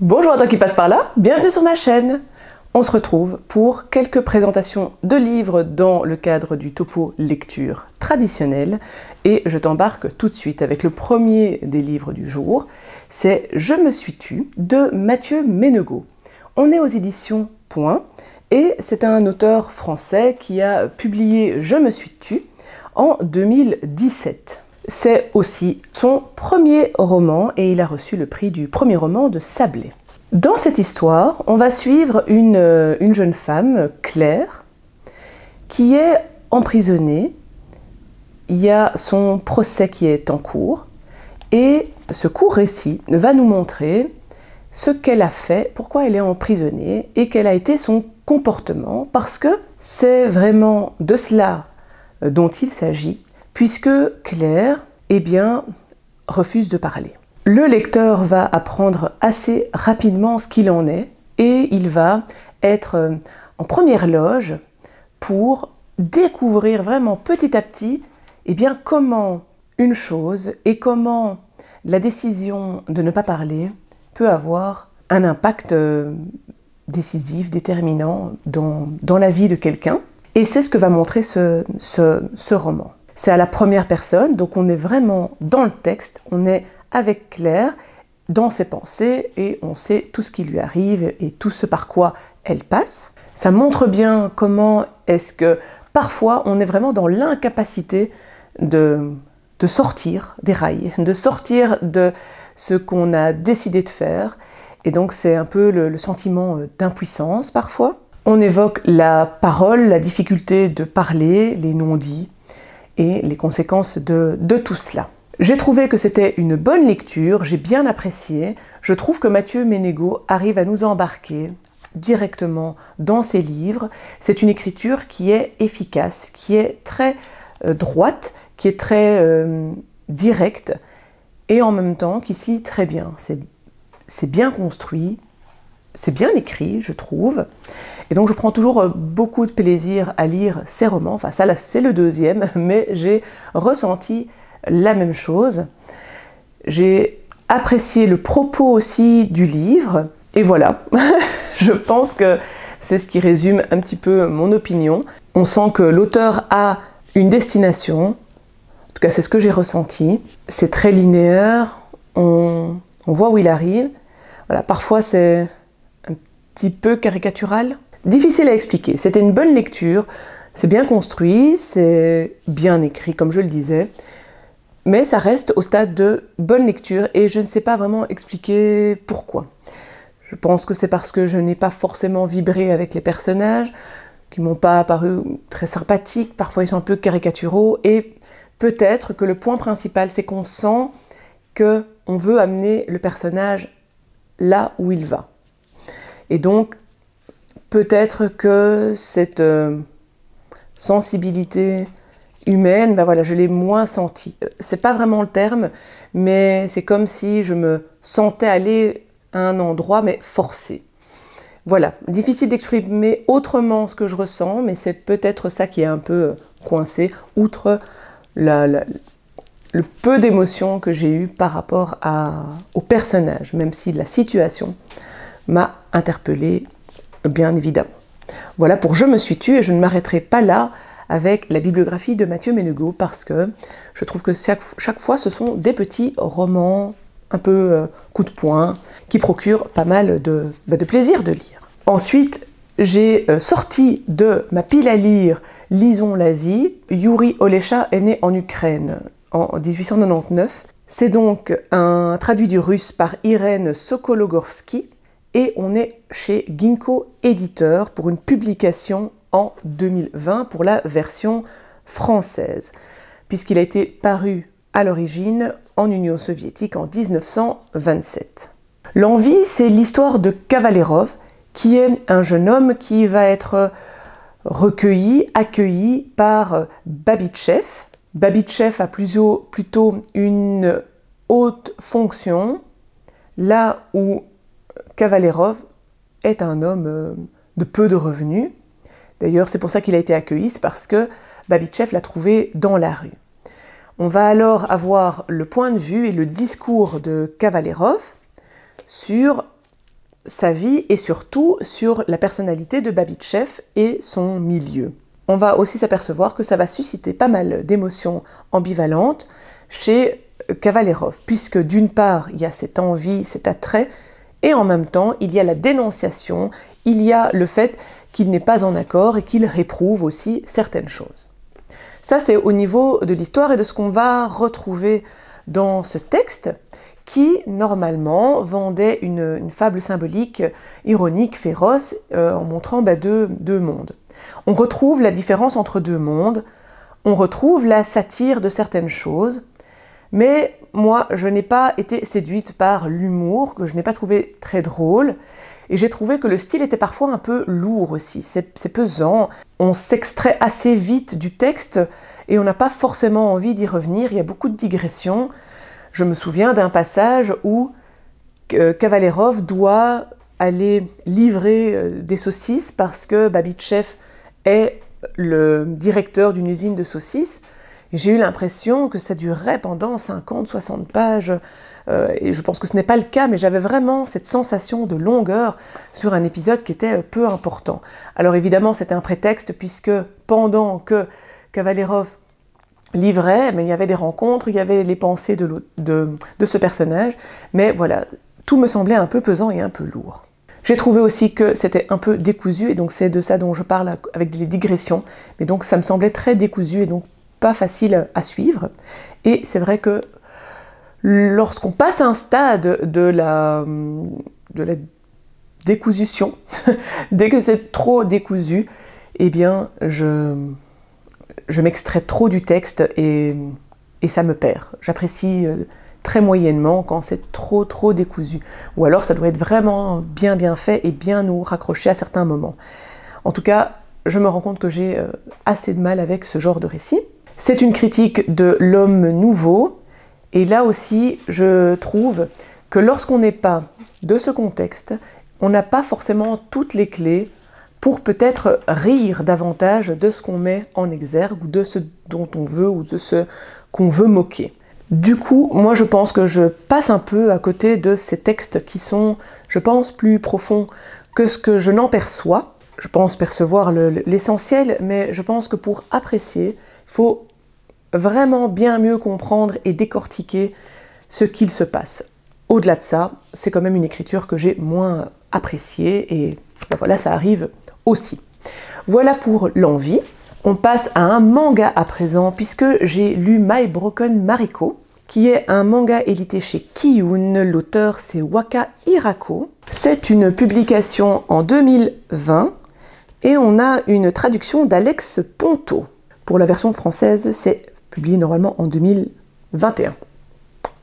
Bonjour à toi qui passe par là, bienvenue sur ma chaîne. On se retrouve pour quelques présentations de livres dans le cadre du topo lecture traditionnel et je t'embarque tout de suite avec le premier des livres du jour. C'est Je me suis tue de Mathieu Ménegaud. On est aux éditions Point et c'est un auteur français qui a publié Je me suis tue en 2017. C'est aussi son premier roman et il a reçu le prix du premier roman de Sablé. Dans cette histoire, on va suivre une jeune femme, Claire, qui est emprisonnée. Il y a son procès qui est en cours et ce court récit va nous montrer ce qu'elle a fait, pourquoi elle est emprisonnée et quel a été son comportement, parce que c'est vraiment de cela dont il s'agit, puisque Claire, refuse de parler. Le lecteur va apprendre assez rapidement ce qu'il en est et il va être en première loge pour découvrir vraiment petit à petit comment une chose et comment la décision de ne pas parler peut avoir un impact décisif, déterminant dans la vie de quelqu'un. Et c'est ce que va montrer ce roman. C'est à la première personne, donc on est vraiment dans le texte, on est avec Claire, dans ses pensées, et on sait tout ce qui lui arrive et tout ce par quoi elle passe. Ça montre bien comment est-ce que parfois on est vraiment dans l'incapacité de sortir des rails, de sortir de ce qu'on a décidé de faire. Et donc c'est un peu le sentiment d'impuissance parfois. On évoque la parole, la difficulté de parler, les non-dits, et les conséquences de tout cela. J'ai trouvé que c'était une bonne lecture, j'ai bien apprécié. Je trouve que Mathieu Ménegaud arrive à nous embarquer directement dans ses livres. C'est une écriture qui est efficace, qui est très droite, qui est très directe et en même temps qui se lit très bien. C'est bien construit, c'est bien écrit, je trouve. Et donc je prends toujours beaucoup de plaisir à lire ces romans. Enfin ça là c'est le deuxième, mais j'ai ressenti la même chose. J'ai apprécié le propos aussi du livre. Et voilà, je pense que c'est ce qui résume un petit peu mon opinion. On sent que l'auteur a une destination. En tout cas c'est ce que j'ai ressenti. C'est très linéaire, on voit où il arrive. Voilà, parfois c'est un petit peu caricatural. Difficile à expliquer, c'était une bonne lecture, c'est bien construit, c'est bien écrit comme je le disais, mais ça reste au stade de bonne lecture et je ne sais pas vraiment expliquer pourquoi. Je pense que c'est parce que je n'ai pas forcément vibré avec les personnages, qui ne m'ont pas apparu très sympathiques, parfois ils sont un peu caricaturaux, et peut-être que le point principal c'est qu'on sent qu'on veut amener le personnage là où il va. Et donc, peut-être que cette sensibilité humaine, je l'ai moins sentie. C'est pas vraiment le terme, mais c'est comme si je me sentais aller à un endroit, mais forcé. Voilà, difficile d'exprimer autrement ce que je ressens, mais c'est peut-être ça qui est un peu coincé, outre le peu d'émotions que j'ai eues par rapport au personnage, même si la situation m'a interpellée, bien évidemment. Voilà pour Je me suis tue et je ne m'arrêterai pas là avec la bibliographie de Mathieu Ménegaud parce que je trouve que chaque fois ce sont des petits romans un peu coup de poing qui procurent pas mal de plaisir de lire. Ensuite, j'ai sorti de ma pile à lire Lisons l'Asie. Yuri Olesha est né en Ukraine en 1899. C'est donc un traduit du russe par Irène Sokologorsky. Et on est chez Ginkgo Éditeur pour une publication en 2020 pour la version française, puisqu'il a été paru à l'origine en Union soviétique en 1927. L'envie, c'est l'histoire de Kavalérov, qui est un jeune homme qui va être recueilli, accueilli par Babitchev. Babitchev a plutôt une haute fonction, là où Kavalérov est un homme de peu de revenus. D'ailleurs, c'est pour ça qu'il a été accueilli, c'est parce que Babitchev l'a trouvé dans la rue. On va alors avoir le point de vue et le discours de Kavalérov sur sa vie et surtout sur la personnalité de Babitchev et son milieu. On va aussi s'apercevoir que ça va susciter pas mal d'émotions ambivalentes chez Kavalerov, puisque d'une part, il y a cette envie, cet attrait, et en même temps, il y a la dénonciation, il y a le fait qu'il n'est pas en accord et qu'il réprouve aussi certaines choses. Ça, c'est au niveau de l'histoire et de ce qu'on va retrouver dans ce texte qui, normalement, vendait une fable symbolique, ironique, féroce, en montrant deux mondes. On retrouve la différence entre deux mondes, on retrouve la satire de certaines choses, mais moi, je n'ai pas été séduite par l'humour, que je n'ai pas trouvé très drôle, et j'ai trouvé que le style était parfois un peu lourd aussi, c'est pesant, on s'extrait assez vite du texte, et on n'a pas forcément envie d'y revenir, il y a beaucoup de digressions. Je me souviens d'un passage où Kavalerov doit aller livrer des saucisses parce que Babitchev est le directeur d'une usine de saucisses. Et j'ai eu l'impression que ça durerait pendant 50-60 pages. Et je pense que ce n'est pas le cas, mais j'avais vraiment cette sensation de longueur sur un épisode qui était peu important. Alors évidemment, c'était un prétexte puisque pendant que Kavalerov livrait, mais il y avait des rencontres, il y avait les pensées de ce personnage, mais voilà, tout me semblait un peu pesant et un peu lourd. J'ai trouvé aussi que c'était un peu décousu, et donc c'est de ça dont je parle avec des digressions, mais donc ça me semblait très décousu et donc pas facile à suivre. Et c'est vrai que lorsqu'on passe à un stade de la décousution, dès que c'est trop décousu, eh bien je m'extrais trop du texte et ça me perd. J'apprécie très moyennement quand c'est trop décousu. Ou alors ça doit être vraiment bien fait et bien nous raccrocher à certains moments. En tout cas, je me rends compte que j'ai assez de mal avec ce genre de récit. C'est une critique de l'homme nouveau, et là aussi, je trouve que lorsqu'on n'est pas de ce contexte, on n'a pas forcément toutes les clés pour peut-être rire davantage de ce qu'on met en exergue, ou de ce dont on veut, ou de ce qu'on veut moquer. Du coup, moi je pense que je passe un peu à côté de ces textes qui sont, je pense, plus profonds que ce que je n'en perçois. Je pense percevoir l'essentiel, mais je pense que pour apprécier, il faut vraiment bien mieux comprendre et décortiquer ce qu'il se passe. Au-delà de ça, c'est quand même une écriture que j'ai moins appréciée, et ben voilà, ça arrive aussi. Voilà pour l'envie. On passe à un manga à présent, puisque j'ai lu My Broken Mariko, qui est un manga édité chez Kiyun. L'auteur, c'est Waka Hirako. C'est une publication en 2020, et on a une traduction d'Alex Ponto. Pour la version française, c'est publié normalement en 2021,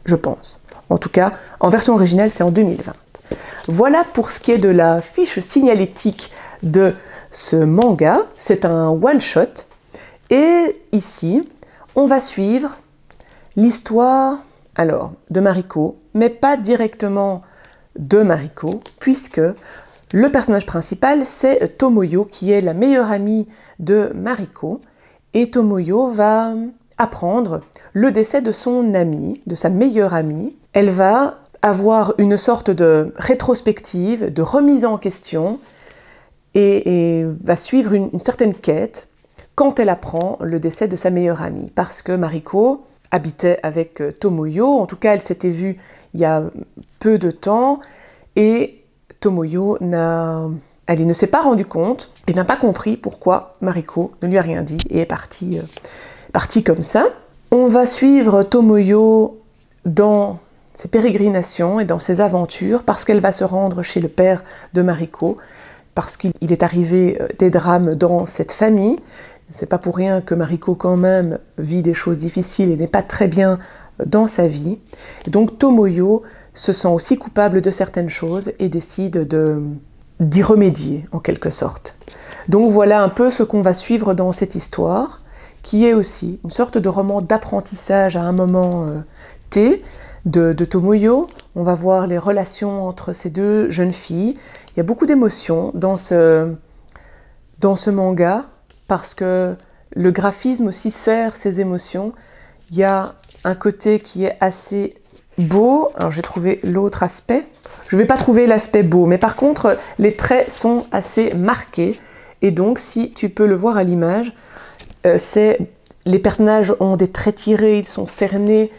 je pense. En tout cas, en version originale, c'est en 2020. Voilà pour ce qui est de la fiche signalétique de ce manga. C'est un one-shot. Et ici, on va suivre l'histoire de Mariko, mais pas directement de Mariko, puisque le personnage principal, c'est Tomoyo, qui est la meilleure amie de Mariko. Et Tomoyo va apprendre le décès de son amie, de sa meilleure amie. Elle va avoir une sorte de rétrospective, de remise en question, et va suivre une certaine quête quand elle apprend le décès de sa meilleure amie. Parce que Mariko habitait avec Tomoyo, en tout cas elle s'était vue il y a peu de temps, et Tomoyo elle ne s'est pas rendue compte, et n'a pas compris pourquoi Mariko ne lui a rien dit et est partie comme ça. On va suivre Tomoyo dans ses pérégrinations et dans ses aventures, parce qu'elle va se rendre chez le père de Mariko, parce qu'il est arrivé des drames dans cette famille. C'est pas pour rien que Mariko quand même vit des choses difficiles et n'est pas très bien dans sa vie. Et donc Tomoyo se sent aussi coupable de certaines choses et décide d'y remédier en quelque sorte. Donc voilà un peu ce qu'on va suivre dans cette histoire, qui est aussi une sorte de roman d'apprentissage à un moment T de Tomoyo. On va voir les relations entre ces deux jeunes filles. Il y a beaucoup d'émotions dans ce manga, parce que le graphisme aussi sert ces émotions. Il y a un côté qui est assez beau. Alors j'ai trouvé l'autre aspect. Je ne vais pas trouver l'aspect beau, mais par contre, les traits sont assez marqués. Et donc, si tu peux le voir à l'image, les personnages ont des traits tirés, ils sont cernés.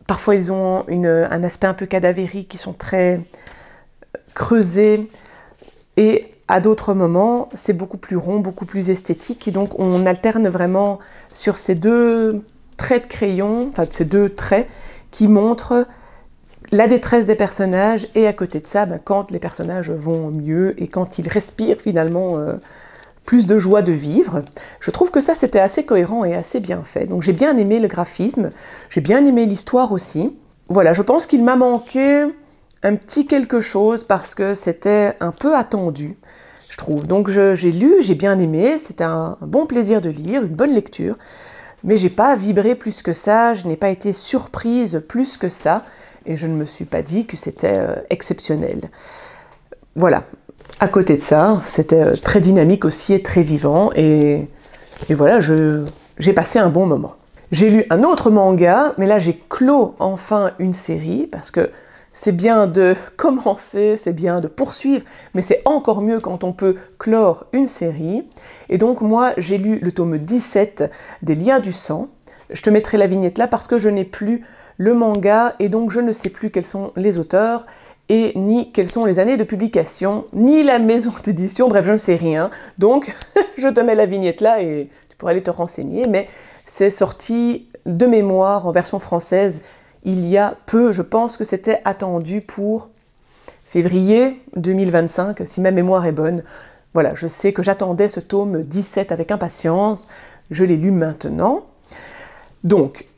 Parfois, ils ont un aspect un peu cadavérique, ils sont très creusés. Et à d'autres moments, c'est beaucoup plus rond, beaucoup plus esthétique. Et donc, on alterne vraiment sur ces deux traits de crayon, enfin, ces deux traits qui montrent la détresse des personnages. Et à côté de ça, quand les personnages vont mieux et quand ils respirent finalement plus de joie de vivre. Je trouve que ça, c'était assez cohérent et assez bien fait. Donc, j'ai bien aimé le graphisme, j'ai bien aimé l'histoire aussi. Voilà, je pense qu'il m'a manqué un petit quelque chose parce que c'était un peu attendu, je trouve. Donc j'ai lu, j'ai bien aimé, c'était un bon plaisir de lire, une bonne lecture, mais j'ai pas vibré plus que ça, je n'ai pas été surprise plus que ça, et je ne me suis pas dit que c'était exceptionnel. Voilà. À côté de ça, c'était très dynamique aussi et très vivant, et voilà, j'ai passé un bon moment. J'ai lu un autre manga, mais là j'ai clos enfin une série, parce que c'est bien de commencer, c'est bien de poursuivre, mais c'est encore mieux quand on peut clore une série. Et donc moi, j'ai lu le tome 17 des Liens du sang. Je te mettrai la vignette là parce que je n'ai plus le manga et donc je ne sais plus quels sont les auteurs et ni quelles sont les années de publication, ni la maison d'édition, bref, je ne sais rien. Donc, je te mets la vignette là et tu pourras aller te renseigner, mais c'est sorti de mémoire en version française il y a peu. Je pense que c'était attendu pour février 2025, si ma mémoire est bonne. Voilà, je sais que j'attendais ce tome 17 avec impatience. Je l'ai lu maintenant. Donc,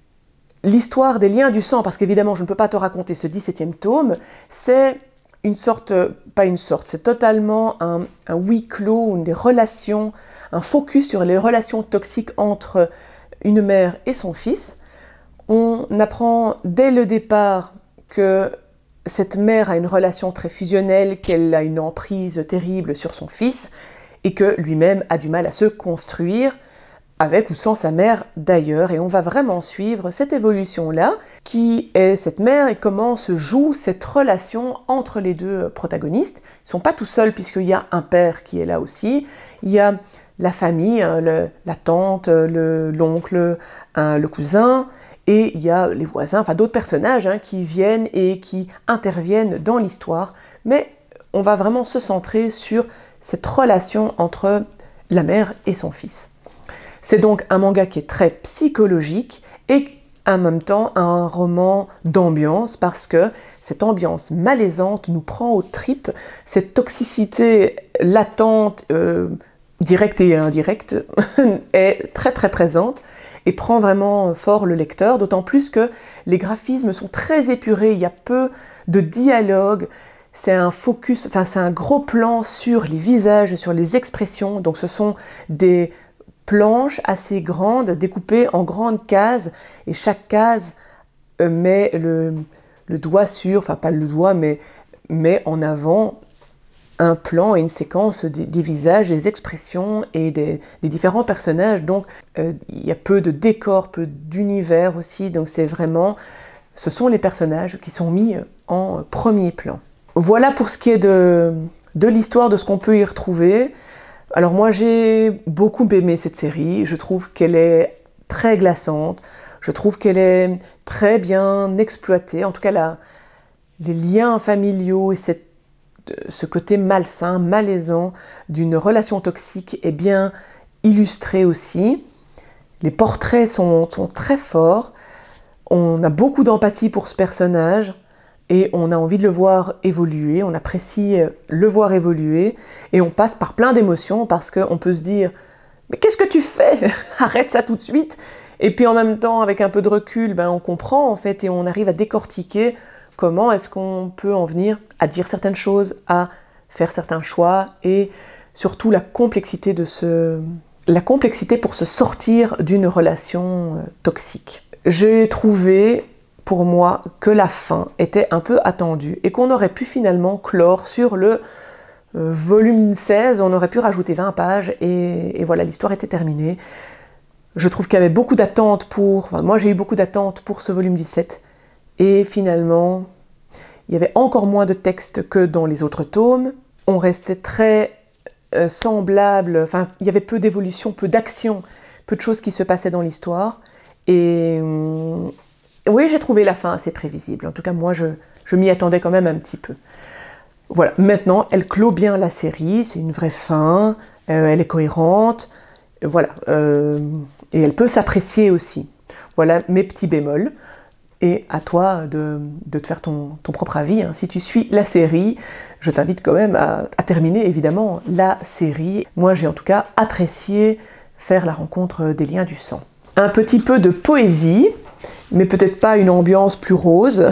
l'histoire des Liens du sang, parce qu'évidemment, je ne peux pas te raconter ce 17e tome, c'est une sorte, pas une sorte, c'est totalement un huis clos, des relations, un focus sur les relations toxiques entre une mère et son fils. On apprend dès le départ que cette mère a une relation très fusionnelle, qu'elle a une emprise terrible sur son fils et que lui-même a du mal à se construire avec ou sans sa mère d'ailleurs. Et on va vraiment suivre cette évolution-là, qui est cette mère et comment se joue cette relation entre les deux protagonistes. Ils ne sont pas tout seuls puisqu'il y a un père qui est là aussi, il y a la famille, la tante, l'oncle, le cousin, et il y a les voisins, enfin d'autres personnages qui viennent et qui interviennent dans l'histoire. Mais on va vraiment se centrer sur cette relation entre la mère et son fils. C'est donc un manga qui est très psychologique et en même temps un roman d'ambiance parce que cette ambiance malaisante nous prend aux tripes, cette toxicité latente, directe et indirecte, est très très présente et prend vraiment fort le lecteur, d'autant plus que les graphismes sont très épurés, il y a peu de dialogue, c'est un focus, enfin c'est un gros plan sur les visages, sur les expressions, donc ce sont des planches assez grandes, découpées en grandes cases, et chaque case met le doigt sur, enfin pas le doigt, mais met en avant un plan et une séquence des visages, des expressions et des différents personnages. Donc il y a peu de décors, peu d'univers aussi, donc c'est vraiment, ce sont les personnages qui sont mis en premier plan. Voilà pour ce qui est de l'histoire, de ce qu'on peut y retrouver. Alors moi j'ai beaucoup aimé cette série, je trouve qu'elle est très glaçante, je trouve qu'elle est très bien exploitée, en tout cas les liens familiaux et ce côté malsain, malaisant d'une relation toxique est bien illustré aussi. Les portraits sont très forts, on a beaucoup d'empathie pour ce personnage et on a envie de le voir évoluer, on apprécie le voir évoluer et on passe par plein d'émotions parce qu'on peut se dire « Mais qu'est-ce que tu fais? Arrête ça tout de suite !» Et puis en même temps, avec un peu de recul, on comprend en fait et on arrive à décortiquer comment est-ce qu'on peut en venir à dire certaines choses, à faire certains choix et surtout la complexité pour se sortir d'une relation toxique. J'ai trouvé pour moi que la fin était un peu attendue et qu'on aurait pu finalement clore sur le volume 16, on aurait pu rajouter 20 pages et voilà, l'histoire était terminée. Je trouve qu'il y avait beaucoup d'attentes moi j'ai eu beaucoup d'attentes pour ce volume 17 et finalement Il y avait encore moins de texte que dans les autres tomes. On restait très semblable, enfin, il y avait peu d'évolution, peu d'action, peu de choses qui se passaient dans l'histoire. Et oui, j'ai trouvé la fin assez prévisible. En tout cas, moi, je m'y attendais quand même un petit peu. Voilà, maintenant, elle clôt bien la série, c'est une vraie fin, elle est cohérente, voilà, et elle peut s'apprécier aussi. Voilà mes petits bémols. Et à toi de te faire ton propre avis. Hein. Si tu suis la série, je t'invite quand même à terminer évidemment la série. Moi, j'ai en tout cas apprécié faire la rencontre des liens du sang. Un petit peu de poésie, mais peut-être pas une ambiance plus rose.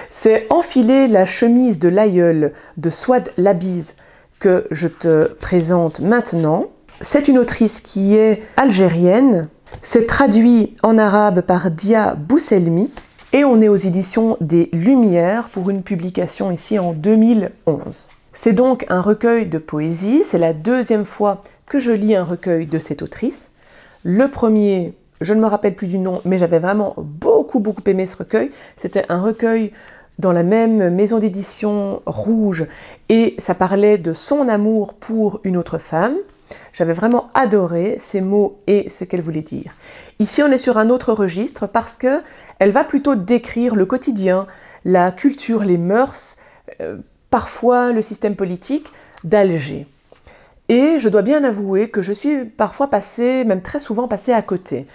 C'est Enfiler la chemise de l'aïeul de Souad Labiz que je te présente maintenant. C'est une autrice qui est algérienne. C'est traduit en arabe par Dia Bousselmi. Et on est aux éditions des Lumières pour une publication ici en 2011. C'est donc un recueil de poésie, c'est la deuxième fois que je lis un recueil de cette autrice. Le premier, je ne me rappelle plus du nom, mais j'avais vraiment beaucoup aimé ce recueil. C'était un recueil dans la même maison d'édition Rouge et ça parlait de son amour pour une autre femme. J'avais vraiment adoré ces mots et ce qu'elle voulait dire. Ici, on est sur un autre registre parce qu'elle va plutôt décrire le quotidien, la culture, les mœurs, parfois le système politique d'Alger. Et je dois bien avouer que je suis parfois passée, même très souvent passée à côté.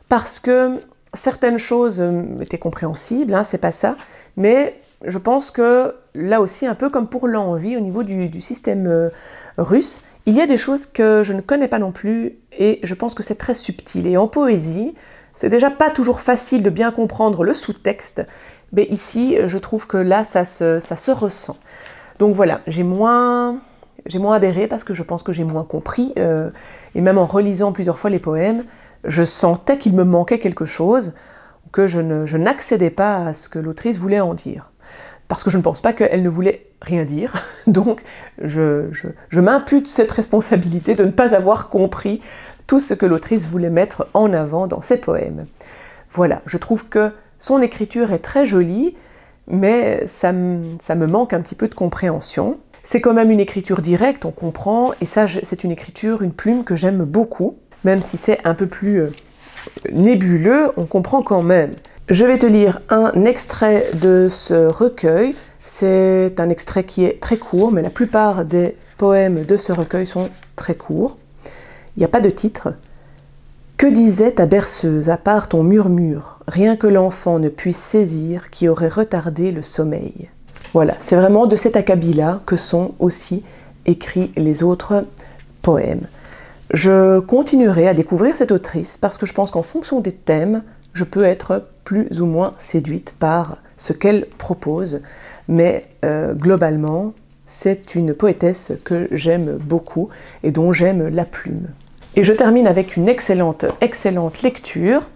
Parce que certaines choses étaient compréhensibles, hein, c'est pas ça, mais je pense que là aussi, un peu comme pour l'envie au niveau du système russe, il y a des choses que je ne connais pas non plus et je pense que c'est très subtil. Et en poésie, c'est déjà pas toujours facile de bien comprendre le sous-texte, mais ici, je trouve que là, ça se ressent. Donc voilà, j'ai moins adhéré parce que je pense que j'ai moins compris. Et même en relisant plusieurs fois les poèmes, je sentais qu'il me manquait quelque chose, que je n'accédais pas à ce que l'autrice voulait en dire. Parce que je ne pense pas qu'elle ne voulait rien dire. Donc, je m'impute cette responsabilité de ne pas avoir compris tout ce que l'autrice voulait mettre en avant dans ses poèmes. Voilà, je trouve que son écriture est très jolie, mais ça me manque un petit peu de compréhension. C'est quand même une écriture directe, on comprend, et ça, c'est une écriture, une plume que j'aime beaucoup, même si c'est un peu plus nébuleux, on comprend quand même. Je vais te lire un extrait de ce recueil. C'est un extrait qui est très court, mais la plupart des poèmes de ce recueil sont très courts. Il n'y a pas de titre. Que disait ta berceuse à part ton murmure, rien que l'enfant ne puisse saisir qui aurait retardé le sommeil. Voilà, c'est vraiment de cet acabit-là que sont aussi écrits les autres poèmes. Je continuerai à découvrir cette autrice parce que je pense qu'en fonction des thèmes, je peux être plus ou moins séduite par ce qu'elle propose, mais globalement, c'est une poétesse que j'aime beaucoup et dont j'aime la plume. Et je termine avec une excellente lecture,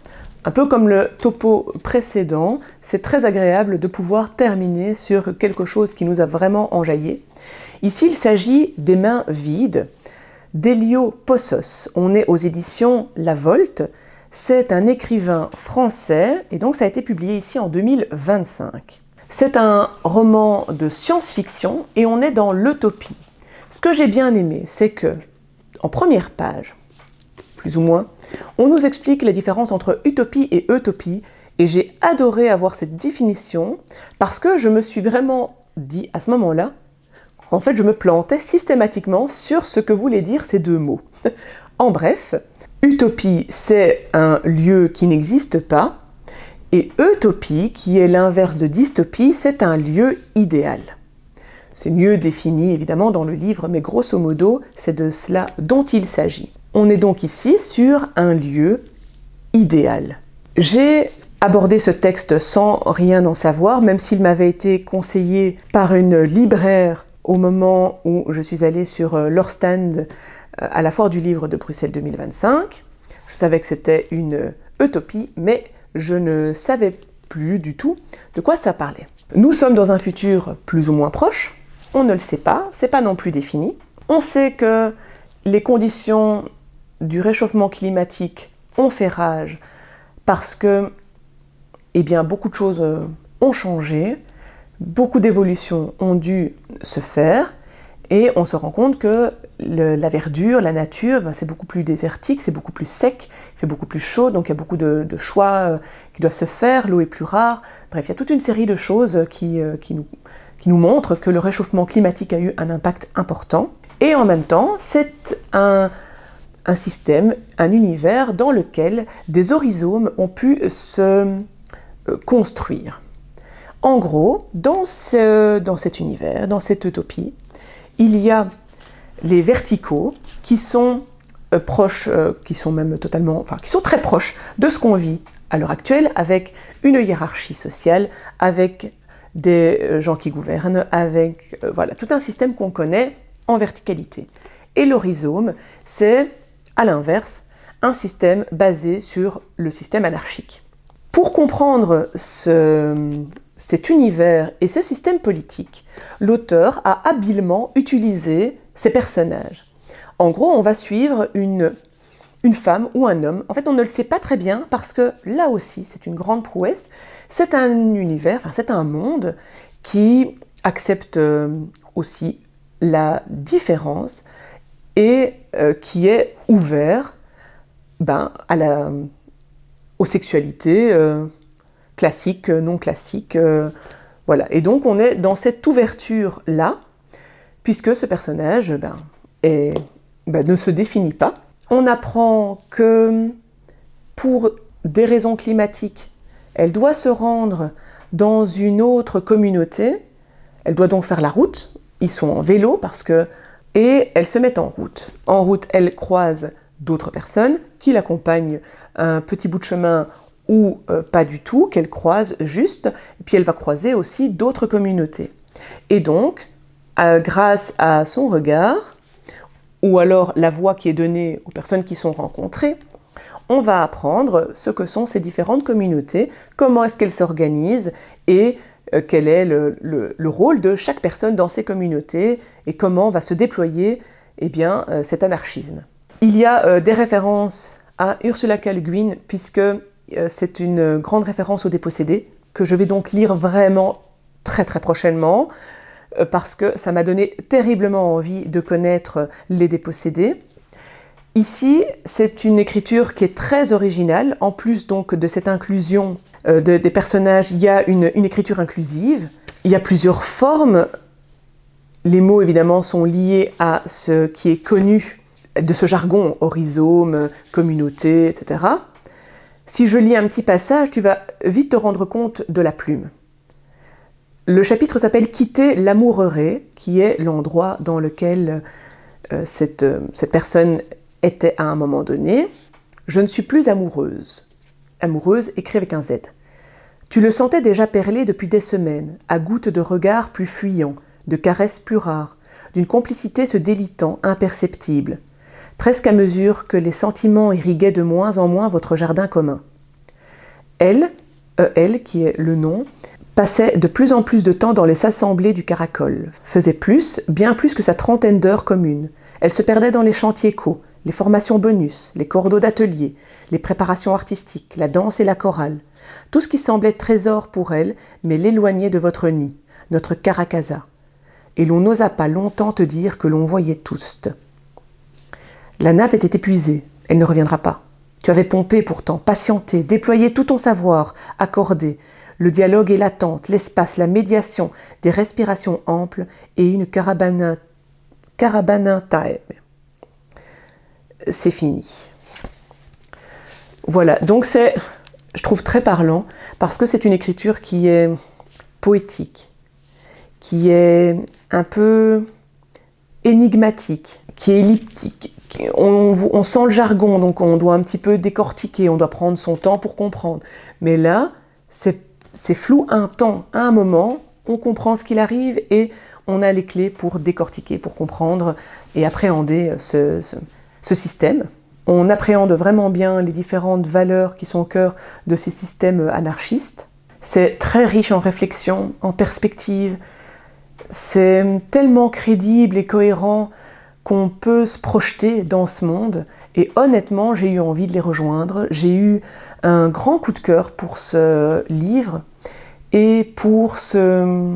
un peu comme le topo précédent, c'est très agréable de pouvoir terminer sur quelque chose qui nous a vraiment enjaillé. Ici, il s'agit des mains vides, d'Elio Possos. On est aux éditions La Volte. C'est un écrivain français et donc ça a été publié ici en 2025. C'est un roman de science-fiction et on est dans l'utopie. Ce que j'ai bien aimé, c'est que, en première page, plus ou moins, on nous explique la différence entre utopie et utopie et j'ai adoré avoir cette définition parce que je me suis vraiment dit à ce moment-là qu'en fait je me plantais systématiquement sur ce que voulaient dire ces deux mots. En bref, utopie, c'est un lieu qui n'existe pas, et utopie, qui est l'inverse de dystopie, c'est un lieu idéal. C'est mieux défini évidemment dans le livre, mais grosso modo, c'est de cela dont il s'agit. On est donc ici sur un lieu idéal. J'ai abordé ce texte sans rien en savoir, même s'il m'avait été conseillé par une libraire au moment où je suis allée sur leur stand à la Foire du Livre de Bruxelles 2025. Je savais que c'était une utopie, mais je ne savais plus du tout de quoi ça parlait. Nous sommes dans un futur plus ou moins proche, on ne le sait pas, c'est pas non plus défini. On sait que les conditions du réchauffement climatique ont fait rage parce que, eh bien, beaucoup de choses ont changé. Beaucoup d'évolutions ont dû se faire et on se rend compte que la verdure, la nature, c'est beaucoup plus désertique, c'est beaucoup plus sec, il fait beaucoup plus chaud, donc il y a beaucoup de choix qui doivent se faire, l'eau est plus rare. Bref, il y a toute une série de choses qui nous montrent que le réchauffement climatique a eu un impact important. Et en même temps, c'est un système, un univers dans lequel des horizons ont pu se construire. En gros, dans cet univers, dans cette utopie, il y a les verticaux qui sont proches, qui sont même totalement, enfin qui sont très proches de ce qu'on vit à l'heure actuelle, avec une hiérarchie sociale, avec des gens qui gouvernent, avec voilà, tout un système qu'on connaît en verticalité. Et le rhizome, c'est, à l'inverse, un système basé sur le système anarchique. Pour comprendre cet univers et ce système politique, l'auteur a habilement utilisé ces personnages. En gros, on va suivre une femme ou un homme. En fait, on ne le sait pas très bien parce que là aussi, c'est une grande prouesse. C'est un univers, enfin, c'est un monde qui accepte aussi la différence et qui est ouvert aux sexualités classiques, non classiques. Voilà. Et donc on est dans cette ouverture-là, puisque ce personnage ne se définit pas. On apprend que pour des raisons climatiques, elle doit se rendre dans une autre communauté. Elle doit donc faire la route. Ils sont en vélo et elle se met en route. En route, elle croise d'autres personnes qui l'accompagnent un petit bout de chemin ou pas du tout, qu'elle croise juste, et puis elle va croiser aussi d'autres communautés. Et donc, grâce à son regard, ou alors la voix qui est donnée aux personnes qui sont rencontrées, on va apprendre ce que sont ces différentes communautés, comment est-ce qu'elles s'organisent et quel est le rôle de chaque personne dans ces communautés et comment va se déployer cet anarchisme. Il y a des références à Ursula K. Le Guin, puisque c'est une grande référence aux dépossédés, que je vais donc lire vraiment très très prochainement, parce que ça m'a donné terriblement envie de connaître les dépossédés. Ici, c'est une écriture qui est très originale. En plus donc de cette inclusion des personnages, il y a une écriture inclusive. Il y a plusieurs formes. Les mots, évidemment, sont liés à ce qui est connu de ce jargon, rhizome, communauté, etc. Si je lis un petit passage, tu vas vite te rendre compte de la plume. Le chapitre s'appelle « Quitter l'amoureux », qui est l'endroit dans lequel cette personne était à un moment donné. « Je ne suis plus amoureuse ». Amoureuse écrit avec un Z. Tu le sentais déjà perler depuis des semaines, à gouttes de regards plus fuyants, de caresses plus rares, d'une complicité se délitant, imperceptible, presque à mesure que les sentiments irriguaient de moins en moins votre jardin commun. Elle, qui est le nom, passait de plus en plus de temps dans les assemblées du Caracol, faisait bien plus que sa trentaine d'heures communes. Elle se perdait dans les chantiers co, les formations bonus, les cordeaux d'atelier, les préparations artistiques, la danse et la chorale. Tout ce qui semblait trésor pour elle, mais l'éloignait de votre nid, notre Caracasa. Et l'on n'osa pas longtemps te dire que l'on voyait tous. La nappe était épuisée, elle ne reviendra pas. Tu avais pompé pourtant, patienté, déployé tout ton savoir, accordé. Le dialogue et l'attente, l'espace, la médiation, des respirations amples et une carabanatae. C'est fini. Voilà, donc je trouve très parlant, parce que c'est une écriture qui est poétique, qui est un peu énigmatique, qui est elliptique. On sent le jargon, donc on doit un petit peu décortiquer, on doit prendre son temps pour comprendre. Mais là, c'est flou un temps, à un moment, on comprend ce qu'il arrive et on a les clés pour décortiquer, pour comprendre et appréhender ce système. On appréhende vraiment bien les différentes valeurs qui sont au cœur de ces systèmes anarchistes. C'est très riche en réflexion, en perspective. C'est tellement crédible et cohérent qu'on peut se projeter dans ce monde. Et honnêtement, j'ai eu envie de les rejoindre. J'ai eu un grand coup de cœur pour ce livre. et pour ce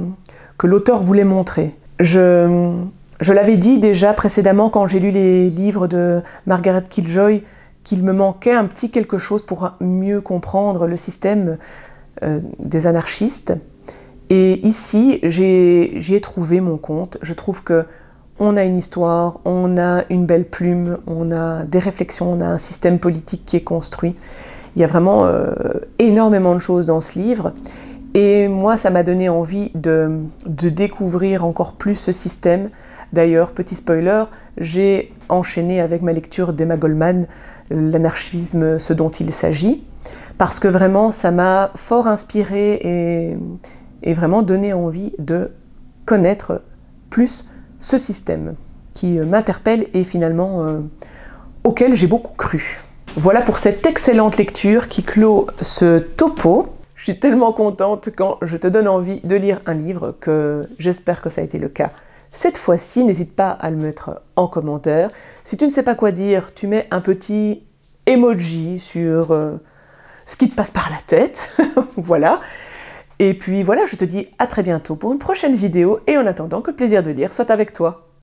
que l'auteur voulait montrer. Je l'avais dit déjà précédemment quand j'ai lu les livres de Margaret Killjoy qu'il me manquait un petit quelque chose pour mieux comprendre le système des anarchistes. Et ici, j'y ai trouvé mon compte. Je trouve que on a une histoire, on a une belle plume, on a des réflexions, on a un système politique qui est construit. Il y a vraiment énormément de choses dans ce livre. Et moi, ça m'a donné envie de découvrir encore plus ce système. D'ailleurs, petit spoiler, j'ai enchaîné avec ma lecture d'Emma Goldman, l'anarchisme, ce dont il s'agit, parce que vraiment, ça m'a fort inspiré et vraiment donné envie de connaître plus ce système qui m'interpelle et finalement auquel j'ai beaucoup cru. Voilà pour cette excellente lecture qui clôt ce topo. Je suis tellement contente quand je te donne envie de lire un livre que j'espère que ça a été le cas. Cette fois-ci, n'hésite pas à le mettre en commentaire. Si tu ne sais pas quoi dire, tu mets un petit emoji sur ce qui te passe par la tête. Voilà. Et puis voilà, je te dis à très bientôt pour une prochaine vidéo et en attendant que le plaisir de lire soit avec toi.